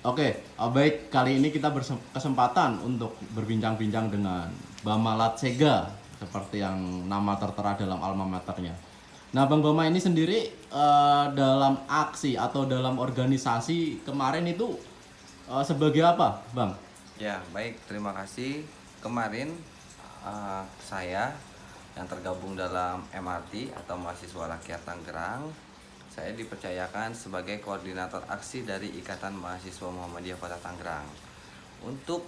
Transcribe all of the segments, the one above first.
Oke, baik, kali ini kita berkesempatan untuk berbincang-bincang dengan Bama Latsega seperti yang nama tertera dalam alma maternya. Nah, Bang Bama ini sendiri dalam aksi atau dalam organisasi kemarin itu sebagai apa, Bang? Ya, baik. Terima kasih. Kemarin saya yang tergabung dalam MRT atau Mahasiswa Rakyat Tangerang, saya dipercayakan sebagai koordinator aksi dari Ikatan Mahasiswa Muhammadiyah Kota Tangerang. Untuk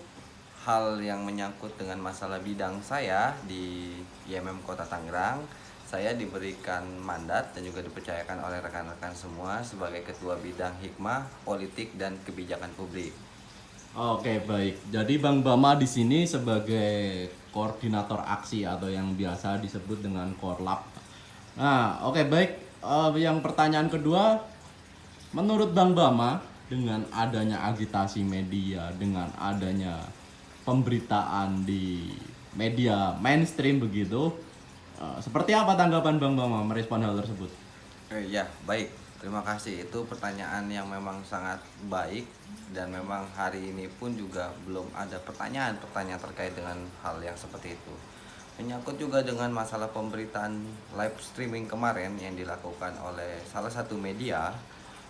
hal yang menyangkut dengan masalah bidang saya di IMM Kota Tangerang, saya diberikan mandat dan juga dipercayakan oleh rekan-rekan semua sebagai Ketua Bidang Hikmah, Politik, dan Kebijakan Publik. Oke, baik. Jadi Bang Bama di sini sebagai koordinator aksi atau yang biasa disebut dengan Korlap. Nah, oke, baik. Yang pertanyaan kedua, menurut Bang Bama, dengan adanya agitasi media, dengan adanya pemberitaan di media mainstream begitu, seperti apa tanggapan Bang Bama merespon hal tersebut? Ya, baik. Terima kasih. Itu pertanyaan yang memang sangat baik dan memang hari ini pun juga belum ada pertanyaan-pertanyaan terkait dengan hal yang seperti itu. Menyangkut juga dengan masalah pemberitaan live streaming kemarin yang dilakukan oleh salah satu media,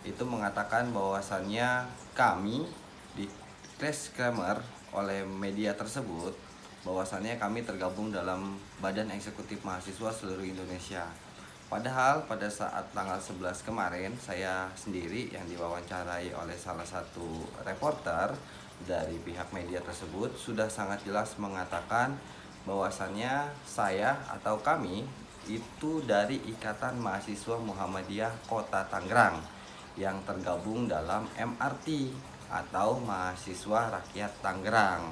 itu mengatakan bahwasannya kami di disclaimer oleh media tersebut bahwasannya kami tergabung dalam Badan Eksekutif Mahasiswa seluruh Indonesia. Padahal pada saat tanggal 11 kemarin saya sendiri yang diwawancarai oleh salah satu reporter dari pihak media tersebut sudah sangat jelas mengatakan bahwasannya saya atau kami itu dari Ikatan Mahasiswa Muhammadiyah Kota Tangerang yang tergabung dalam MRT atau Mahasiswa Rakyat Tangerang.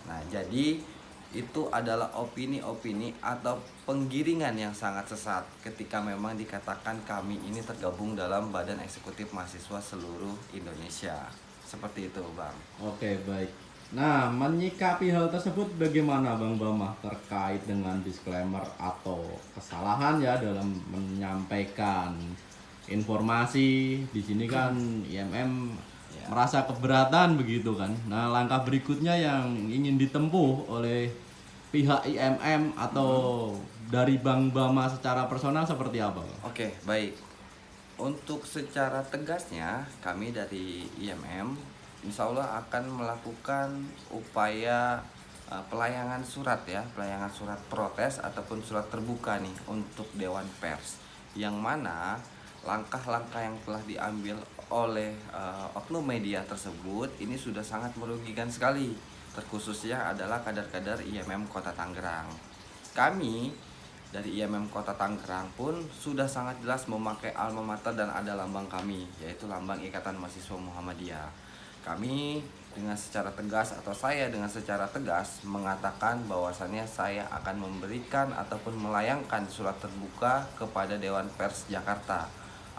Nah, jadi itu adalah opini-opini atau penggiringan yang sangat sesat ketika memang dikatakan kami ini tergabung dalam Badan Eksekutif Mahasiswa seluruh Indonesia. Seperti itu, Bang. Oke, baik. Nah, menyikapi hal tersebut bagaimana Bang Bama terkait dengan disclaimer atau kesalahan ya dalam menyampaikan informasi di sini kan IMM Ya. merasa keberatan begitu kan. Nah, langkah berikutnya yang ingin ditempuh oleh pihak IMM atau dari Bang Bama secara personal seperti apa, Bang? Oke, baik. Untuk secara tegasnya, kami dari IMM insya Allah akan melakukan upaya pelayangan surat ya, pelayangan surat protes ataupun surat terbuka nih untuk Dewan Pers. Yang mana langkah-langkah yang telah diambil oleh oknum media tersebut ini sudah sangat merugikan sekali, terkhususnya adalah kader-kader IMM Kota Tangerang. Kami dari IMM Kota Tangerang pun sudah sangat jelas memakai alma mater dan ada lambang kami, yaitu lambang Ikatan Mahasiswa Muhammadiyah. Kami dengan secara tegas atau saya dengan secara tegas mengatakan bahwasannya saya akan memberikan ataupun melayangkan surat terbuka kepada Dewan Pers Jakarta.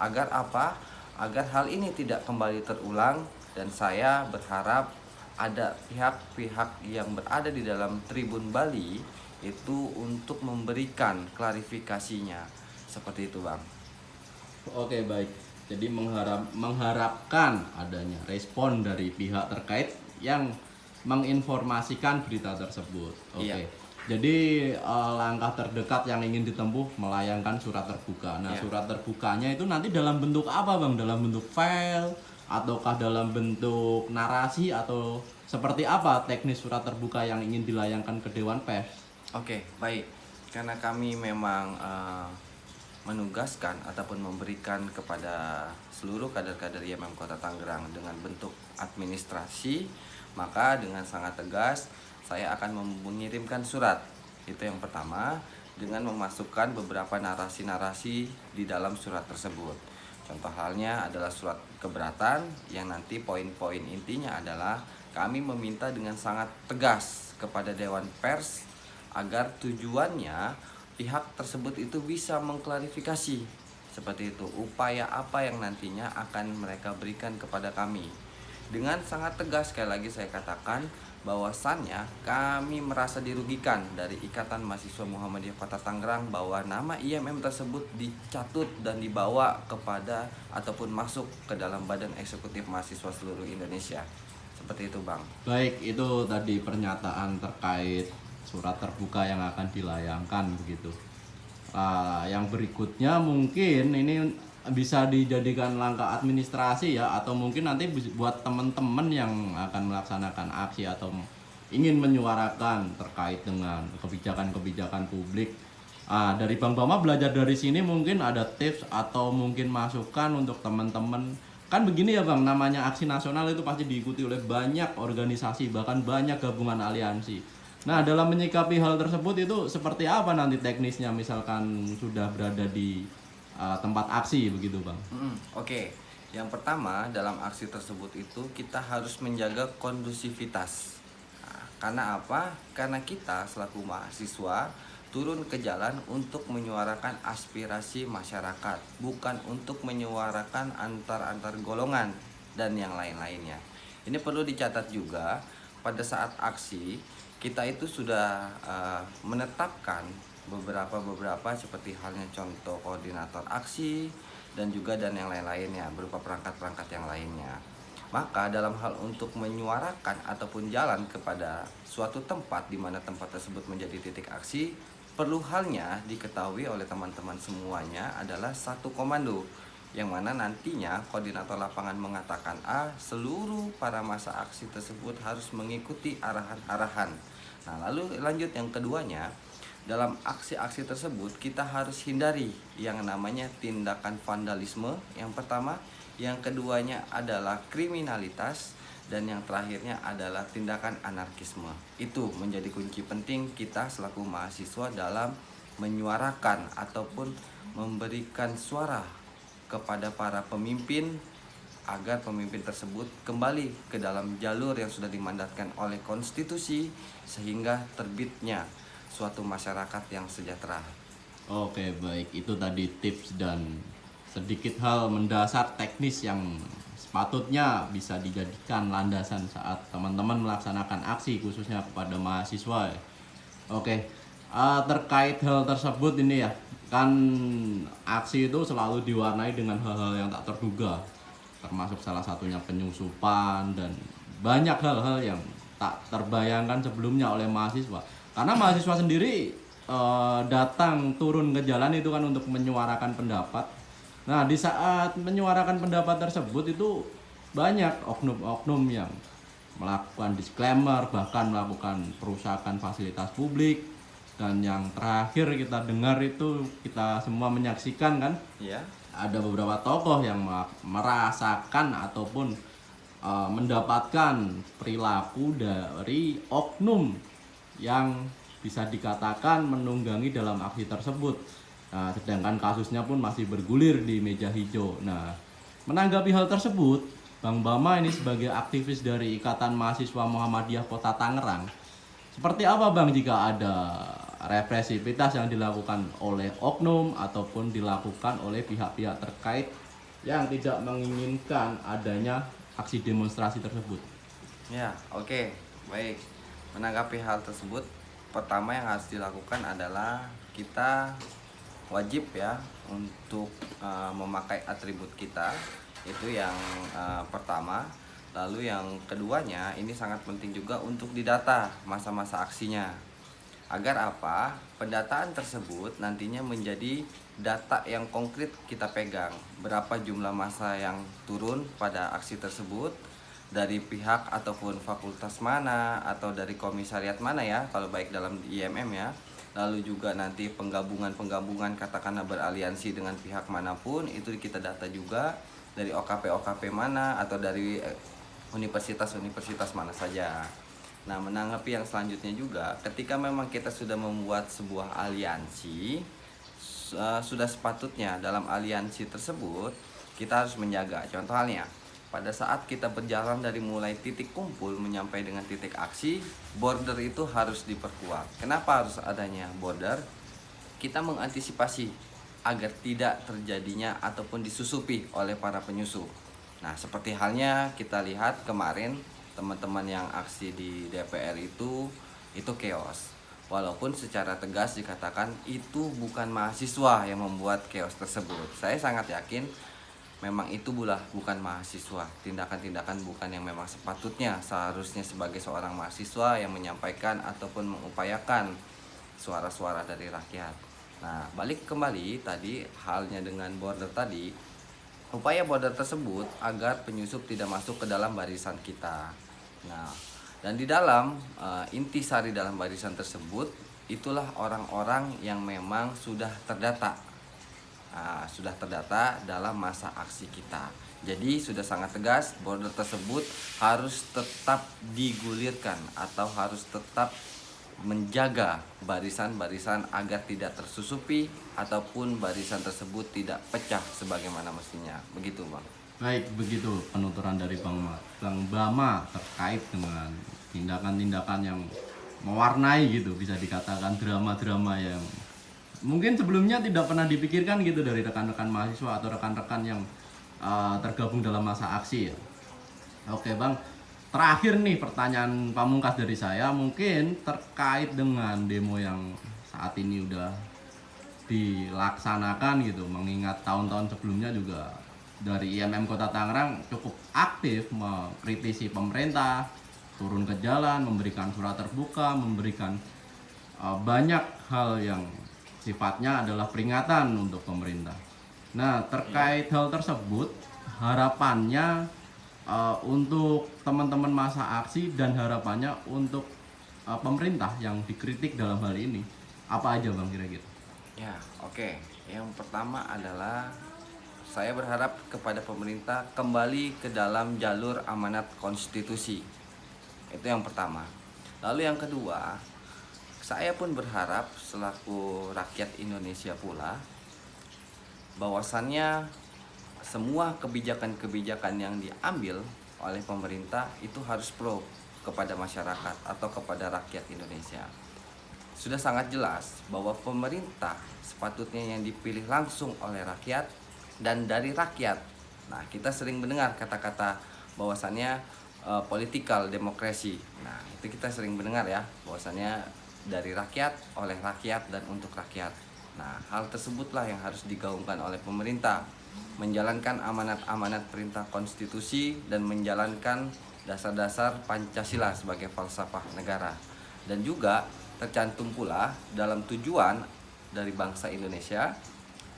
Agar apa? Agar hal ini tidak kembali terulang dan saya berharap ada pihak-pihak yang berada di dalam Tribun Bali itu untuk memberikan klarifikasinya. Seperti itu, Bang. Oke, baik. Jadi mengharapkan adanya respon dari pihak terkait yang menginformasikan berita tersebut. Iya. Oke. Jadi langkah terdekat yang ingin ditempuh melayangkan surat terbuka. Nah, Iya. surat terbukanya itu nanti dalam bentuk apa, Bang? Dalam bentuk file ataukah dalam bentuk narasi atau seperti apa teknis surat terbuka yang ingin dilayangkan ke Dewan Pers? Oke, baik. Karena kami memang menugaskan ataupun memberikan kepada seluruh kader-kader IMM Kota Tangerang dengan bentuk administrasi, maka dengan sangat tegas saya akan mengirimkan surat. Itu yang pertama, dengan memasukkan beberapa narasi-narasi di dalam surat tersebut. Contoh halnya adalah surat keberatan yang nanti poin-poin intinya adalah kami meminta dengan sangat tegas kepada Dewan Pers agar tujuannya pihak tersebut itu bisa mengklarifikasi seperti itu, upaya apa yang nantinya akan mereka berikan kepada kami. Dengan sangat tegas sekali lagi saya katakan bahwasannya kami merasa dirugikan dari Ikatan Mahasiswa Muhammadiyah Kota Tangerang bahwa nama IMM tersebut dicatut dan dibawa kepada ataupun masuk ke dalam Badan Eksekutif Mahasiswa seluruh Indonesia. Seperti itu, Bang. Baik, itu tadi pernyataan terkait surat terbuka yang akan dilayangkan begitu. Yang berikutnya mungkin ini bisa dijadikan langkah administrasi ya, atau mungkin nanti buat teman-teman yang akan melaksanakan aksi atau ingin menyuarakan terkait dengan kebijakan-kebijakan publik. Dari Bang Bama belajar dari sini mungkin ada tips atau mungkin masukan untuk teman-teman. Kan begini ya Bang, namanya aksi nasional itu pasti diikuti oleh banyak organisasi, bahkan banyak gabungan aliansi. Nah, dalam menyikapi hal tersebut itu seperti apa nanti teknisnya misalkan sudah berada di tempat aksi begitu Bang? Oke. Yang pertama dalam aksi tersebut itu kita harus menjaga kondusivitas. Nah, karena apa? Karena kita selaku mahasiswa turun ke jalan untuk menyuarakan aspirasi masyarakat, bukan untuk menyuarakan antar golongan dan yang lain-lainnya. Ini perlu dicatat juga, pada saat aksi kita itu sudah menetapkan beberapa seperti halnya contoh koordinator aksi dan yang lain-lainnya berupa perangkat-perangkat yang lainnya. Maka dalam hal untuk menyuarakan ataupun jalan kepada suatu tempat di mana tempat tersebut menjadi titik aksi, perlu halnya diketahui oleh teman-teman semuanya adalah satu komando, yang mana nantinya koordinator lapangan mengatakan A, seluruh para masa aksi tersebut harus mengikuti arahan-arahan. Nah, lalu lanjut yang keduanya, dalam aksi-aksi tersebut kita harus hindari yang namanya tindakan vandalisme yang pertama, yang keduanya adalah kriminalitas, dan yang terakhirnya adalah tindakan anarkisme. Itu menjadi kunci penting kita selaku mahasiswa dalam menyuarakan ataupun memberikan suara kepada para pemimpin agar pemimpin tersebut kembali ke dalam jalur yang sudah dimandatkan oleh konstitusi sehingga terbitnya suatu masyarakat yang sejahtera. Oke, baik. Itu tadi tips dan sedikit hal mendasar teknis yang sepatutnya bisa dijadikan landasan saat teman-teman melaksanakan aksi khususnya kepada mahasiswa. Oke, terkait hal tersebut ini ya, kan aksi itu selalu diwarnai dengan hal-hal yang tak terduga, termasuk salah satunya penyusupan dan banyak hal-hal yang tak terbayangkan sebelumnya oleh mahasiswa. Karena mahasiswa sendiri datang turun ke jalan itu kan untuk menyuarakan pendapat. Nah, di saat menyuarakan pendapat tersebut itu banyak oknum-oknum yang melakukan disclaimer, bahkan melakukan perusakan fasilitas publik. Dan yang terakhir kita dengar itu, kita semua menyaksikan kan, Ya. ada beberapa tokoh yang merasakan ataupun mendapatkan perilaku dari oknum yang bisa dikatakan menunggangi dalam aksi tersebut. Nah, sedangkan kasusnya pun masih bergulir di meja hijau. Nah, menanggapi hal tersebut, Bang Bama ini sebagai aktivis dari Ikatan Mahasiswa Muhammadiyah Kota Tangerang, seperti apa Bang jika ada represivitas yang dilakukan oleh oknum ataupun dilakukan oleh pihak-pihak terkait yang tidak menginginkan adanya aksi demonstrasi tersebut? Ya, oke. Baik. Menanggapi hal tersebut, pertama yang harus dilakukan adalah kita wajib ya untuk memakai atribut kita, itu yang pertama. Lalu yang keduanya ini sangat penting juga untuk didata masa-masa aksinya, agar apa, pendataan tersebut nantinya menjadi data yang konkret kita pegang, berapa jumlah massa yang turun pada aksi tersebut, dari pihak ataupun fakultas mana atau dari komisariat mana ya kalau baik dalam IMM ya. Lalu juga nanti penggabungan katakanlah beraliansi dengan pihak manapun, itu kita data juga dari OKP mana atau dari universitas mana saja. Nah, menanggapi yang selanjutnya juga, ketika memang kita sudah membuat sebuah aliansi, sudah sepatutnya dalam aliansi tersebut kita harus menjaga. Contoh halnya, pada saat kita berjalan dari mulai titik kumpul menyampai dengan titik aksi, border itu harus diperkuat. Kenapa harus adanya border? Kita mengantisipasi agar tidak terjadinya ataupun disusupi oleh para penyusup. Nah, seperti halnya kita lihat kemarin teman-teman yang aksi di DPR itu chaos. Walaupun secara tegas dikatakan itu bukan mahasiswa yang membuat chaos tersebut. Saya sangat yakin memang itu bukan mahasiswa. Tindakan-tindakan bukan yang memang sepatutnya seharusnya sebagai seorang mahasiswa yang menyampaikan ataupun mengupayakan suara-suara dari rakyat. Nah, balik kembali tadi halnya dengan border tadi, upaya border tersebut agar penyusup tidak masuk ke dalam barisan kita. Nah, dan di dalam intisari dalam barisan tersebut itulah orang-orang yang memang sudah terdata. Sudah terdata dalam masa aksi kita. Jadi sudah sangat tegas border tersebut harus tetap digulirkan atau harus tetap menjaga barisan-barisan agar tidak tersusupi ataupun barisan tersebut tidak pecah sebagaimana mestinya. Begitu, Bang. Baik, begitu penuturan dari Bang Bama terkait dengan tindakan-tindakan yang mewarnai gitu, bisa dikatakan drama-drama yang mungkin sebelumnya tidak pernah dipikirkan gitu dari rekan-rekan mahasiswa atau rekan-rekan yang tergabung dalam masa aksi ya. Oke Bang, terakhir nih pertanyaan pamungkas dari saya mungkin terkait dengan demo yang saat ini udah dilaksanakan gitu, mengingat tahun-tahun sebelumnya juga dari IMM Kota Tangerang cukup aktif mengkritisi pemerintah, turun ke jalan, memberikan surat terbuka, memberikan banyak hal yang sifatnya adalah peringatan untuk pemerintah. Nah, terkait hal tersebut, harapannya untuk teman-teman masa aksi dan harapannya untuk pemerintah yang dikritik dalam hal ini, apa aja Bang kira-kira? Ya, oke. Yang pertama adalah saya berharap kepada pemerintah kembali ke dalam jalur amanat konstitusi. Itu yang pertama. Lalu yang kedua, saya pun berharap selaku rakyat Indonesia pula bahwasannya semua kebijakan-kebijakan yang diambil oleh pemerintah itu harus pro kepada masyarakat atau kepada rakyat Indonesia. Sudah sangat jelas bahwa pemerintah sepatutnya yang dipilih langsung oleh rakyat dan dari rakyat. Nah, kita sering mendengar kata-kata bahwasannya political demokrasi. Nah, itu kita sering mendengar ya, bahwasannya dari rakyat, oleh rakyat, dan untuk rakyat. Nah, hal tersebutlah yang harus digaungkan oleh pemerintah, menjalankan amanat-amanat perintah konstitusi dan menjalankan dasar-dasar Pancasila sebagai falsafah negara. Dan juga tercantum pula dalam tujuan dari bangsa Indonesia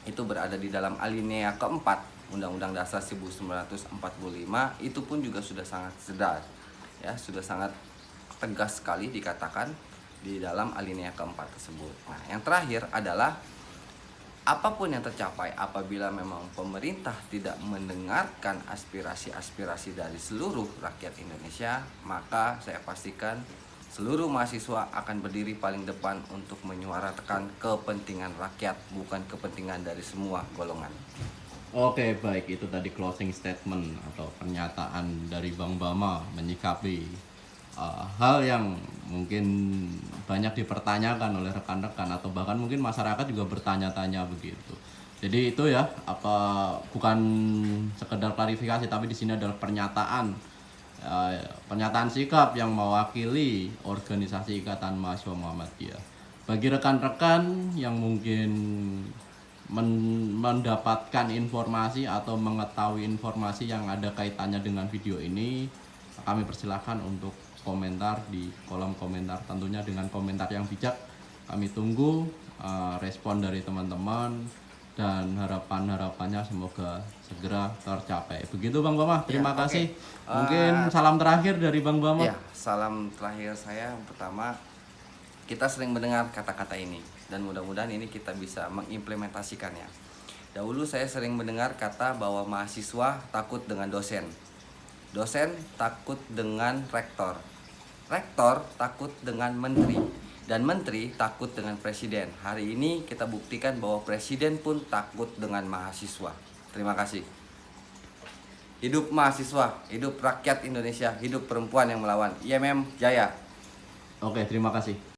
itu berada di dalam alinea keempat Undang-Undang Dasar 1945, itu pun juga sudah sangat jelas ya, sudah sangat tegas sekali dikatakan di dalam alinea keempat tersebut. Nah, yang terakhir adalah apapun yang tercapai apabila memang pemerintah tidak mendengarkan aspirasi-aspirasi dari seluruh rakyat Indonesia, maka saya pastikan seluruh mahasiswa akan berdiri paling depan untuk menyuarakan kepentingan rakyat, bukan kepentingan dari semua golongan. Oke, baik, itu tadi closing statement atau pernyataan dari Bang Bama menyikapi hal yang mungkin banyak dipertanyakan oleh rekan-rekan atau bahkan mungkin masyarakat juga bertanya-tanya begitu. Jadi itu ya, apa bukan sekedar klarifikasi tapi di sini adalah pernyataan sikap yang mewakili organisasi Ikatan Mahasiswa Muhammadiyah. Bagi rekan-rekan yang mungkin mendapatkan informasi atau mengetahui informasi yang ada kaitannya dengan video ini, kami persilahkan untuk komentar di kolom komentar, tentunya dengan komentar yang bijak. Kami tunggu respon dari teman-teman dan harapannya semoga segera tercapai. Begitu Bang Bama, terima kasih. Mungkin salam terakhir dari Bang Bama. Ya, salam terakhir saya yang pertama, kita sering mendengar kata-kata ini dan mudah-mudahan ini kita bisa mengimplementasikannya. Dahulu saya sering mendengar kata bahwa mahasiswa takut dengan dosen, dosen takut dengan rektor, rektor takut dengan menteri, dan menteri takut dengan presiden. Hari ini kita buktikan bahwa presiden pun takut dengan mahasiswa. Terima kasih. Hidup mahasiswa, hidup rakyat Indonesia, hidup perempuan yang melawan. IMM Jaya. Oke, terima kasih.